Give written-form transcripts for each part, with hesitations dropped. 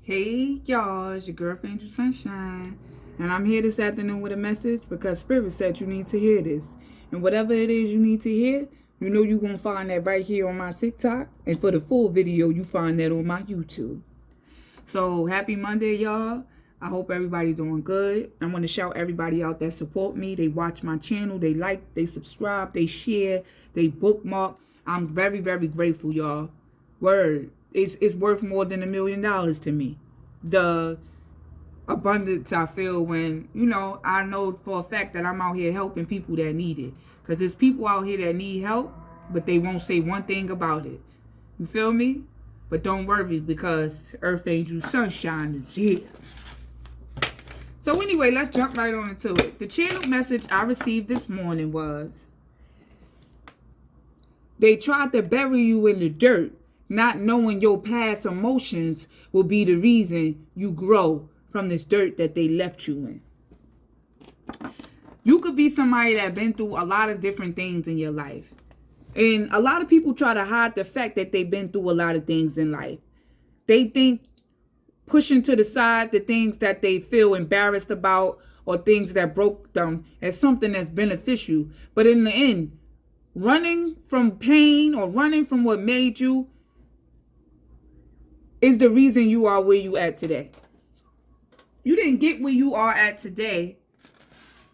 Hey y'all, it's your girlfriend Angel Sunshine, and I'm here this afternoon with a message because Spirit said you need to hear this. And whatever it is you need to hear, you know you're going to find that right here on my TikTok, and for the full video, you find that on my YouTube. So happy Monday, y'all. I hope everybody doing good. I want to shout everybody out that support me. They watch my channel, they like, they subscribe, they share, they bookmark. I'm very, very grateful, y'all. Word. It's worth more than $1 million to me. The abundance I feel when, I know for a fact that I'm out here helping people that need it. Because there's people out here that need help, but they won't say one thing about it. You feel me? But don't worry, because Earth Angel Sunshine is here. So anyway, let's jump right on into it. The channel message I received this morning was, they tried to bury you in the dirt, not knowing your past emotions will be the reason you grow from this dirt that they left you in. You could be somebody that been through a lot of different things in your life. And a lot of people try to hide the fact that they've been through a lot of things in life. They think pushing to the side the things that they feel embarrassed about or things that broke them as something that's beneficial. But in the end, running from pain or running from what made you is the reason you are where you at today. You didn't get where you are at today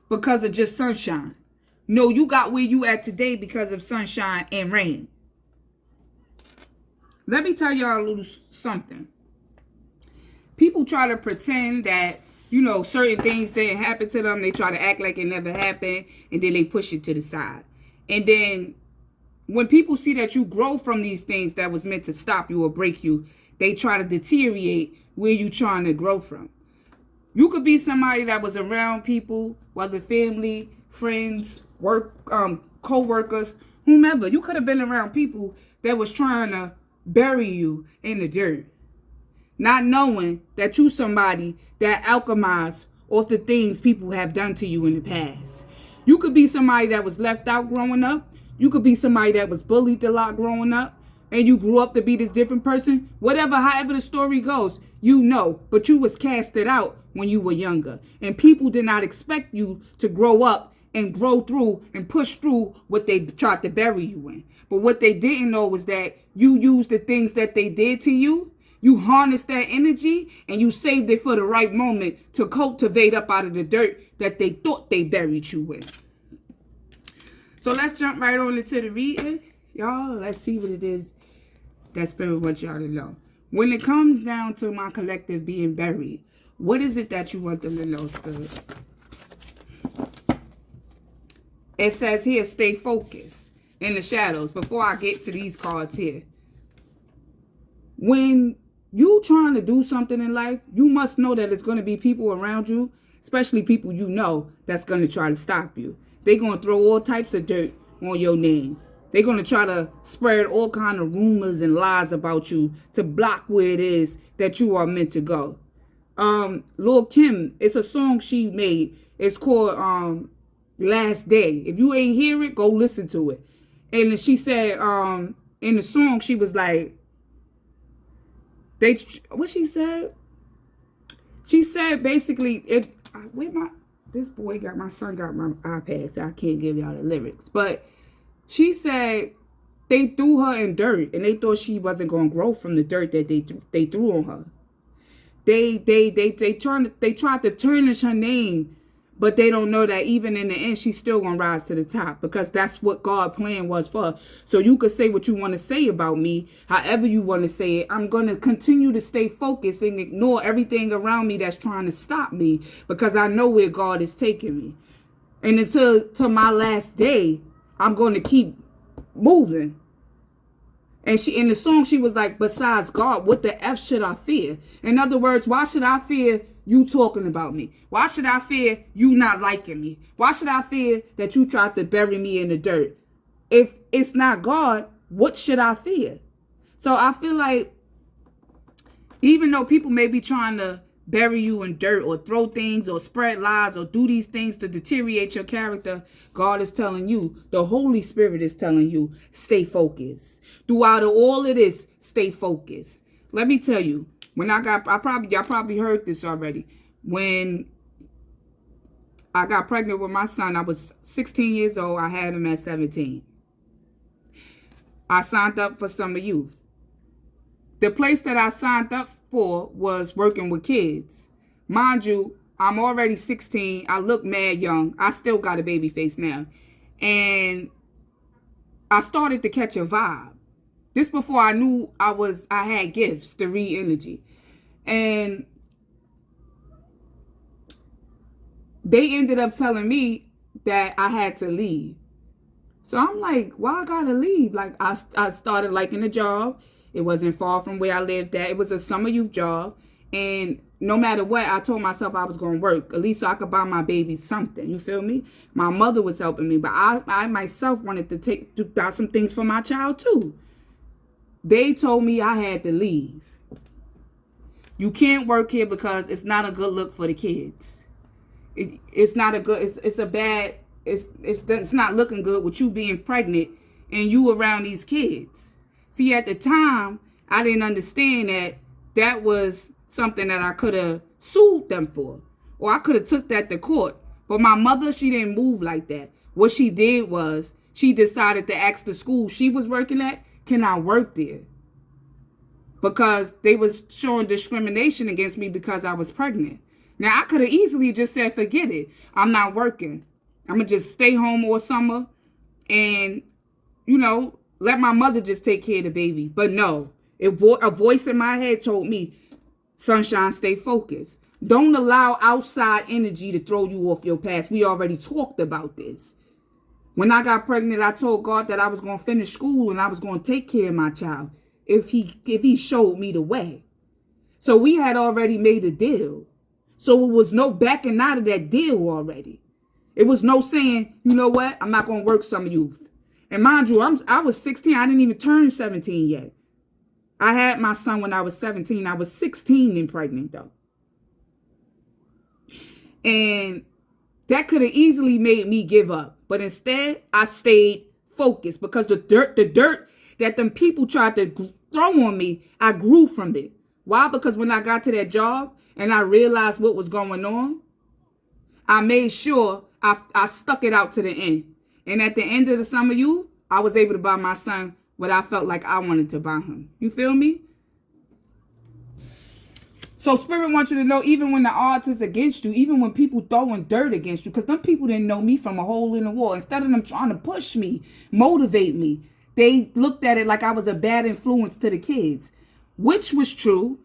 because of just sunshine. No, you got where you at today because of sunshine and rain. Let me tell y'all a little something. People try to pretend that, certain things didn't happen to them. They try to act like it never happened, and then they push it to the side. And then when people see that you grow from these things that was meant to stop you or break you, they try to deteriorate where you trying to grow from. You could be somebody that was around people, whether family, friends, work, co-workers, whomever. You could have been around people that was trying to bury you in the dirt, not knowing that you somebody that alchemized off the things people have done to you in the past. You could be somebody that was left out growing up. You could be somebody that was bullied a lot growing up, and you grew up to be this different person. However the story goes, but you was casted out when you were younger. And people did not expect you to grow up and grow through and push through what they tried to bury you in. But what they didn't know was that you used the things that they did to you. You harnessed that energy and you saved it for the right moment to cultivate up out of the dirt that they thought they buried you in. So let's jump right on into the reading. Y'all, let's see what it is that Spirit wants y'all to know. When it comes down to my collective being buried, what is it that you want them to know, Spirit? It says here, stay focused in the shadows. Before I get to these cards here. When you trying to do something in life, you must know that it's going to be people around you, especially people that's going to try to stop you. They're going to throw all types of dirt on your name. They're going to try to spread all kind of rumors and lies about you to block where it is that you are meant to go. Lil' Kim, it's a song she made. It's called Last Day. If you ain't hear it, go listen to it. And she said in the song, she was like, what she said? She said basically, my son got my iPad, so I can't give y'all the lyrics. But she said they threw her in dirt, and they thought she wasn't gonna grow from the dirt that they threw on her. They tried to tarnish her name, but they don't know that even in the end, she's still gonna rise to the top, because that's what God's plan was for her. So you could say what you want to say about me, however you want to say it. I'm gonna continue to stay focused and ignore everything around me that's trying to stop me, because I know where God is taking me. And until my last day, I'm going to keep moving. And in the song, she was like, besides God, what the F should I fear? In other words, why should I fear you talking about me? Why should I fear you not liking me? Why should I fear that you tried to bury me in the dirt? If it's not God, what should I fear? So I feel like even though people may be trying to bury you in dirt or throw things or spread lies or do these things to deteriorate your character, God is telling you, the Holy Spirit is telling you, stay focused. Throughout all of this, stay focused. Let me tell you, When y'all probably heard this already. When I got pregnant with my son, I was 16 years old. I had him at 17. I signed up for summer youth. The place that I signed up for was working with kids. Mind you, I'm already 16. I look mad young. I still got a baby face now. And I started to catch a vibe. This before I knew I had gifts to read energy. And they ended up telling me that I had to leave. So I'm like, why I gotta leave? Like, I started liking the job. It wasn't far from where I lived at. It was a summer youth job. And no matter what, I told myself I was going to work. At least so I could buy my baby something. You feel me? My mother was helping me. But I myself wanted to buy some things for my child too. They told me I had to leave. You can't work here because it's not a good look for the kids. It's not a good, it's a bad, it's not looking good with you being pregnant and you around these kids. See, at the time, I didn't understand that was something that I could have sued them for. Or I could have took that to court. But my mother, she didn't move like that. What she did was, she decided to ask the school she was working at, can I work there? Because they was showing discrimination against me because I was pregnant. Now, I could have easily just said, forget it. I'm not working. I'm going to just stay home all summer and, let my mother just take care of the baby. But no, a voice in my head told me, Sunshine, stay focused. Don't allow outside energy to throw you off your path. We already talked about this. When I got pregnant, I told God that I was going to finish school and I was going to take care of my child if he showed me the way. So we had already made a deal. So it was no backing out of that deal already. It was no saying, you know what, I'm not going to work summer youth. And mind you, I was 16. I didn't even turn 17 yet. I had my son when I was 17. I was 16 and pregnant, though. And that could have easily made me give up. But instead, I stayed focused because the dirt that them people tried to throw on me, I grew from it. Why? Because when I got to that job and I realized what was going on, I made sure I stuck it out to the end. And at the end of the summer youth, I was able to buy my son what I felt like I wanted to buy him. You feel me? So Spirit wants you to know, even when the odds is against you, even when people throwing dirt against you, because them people didn't know me from a hole in the wall. Instead of them trying to push me, motivate me, they looked at it like I was a bad influence to the kids, which was true.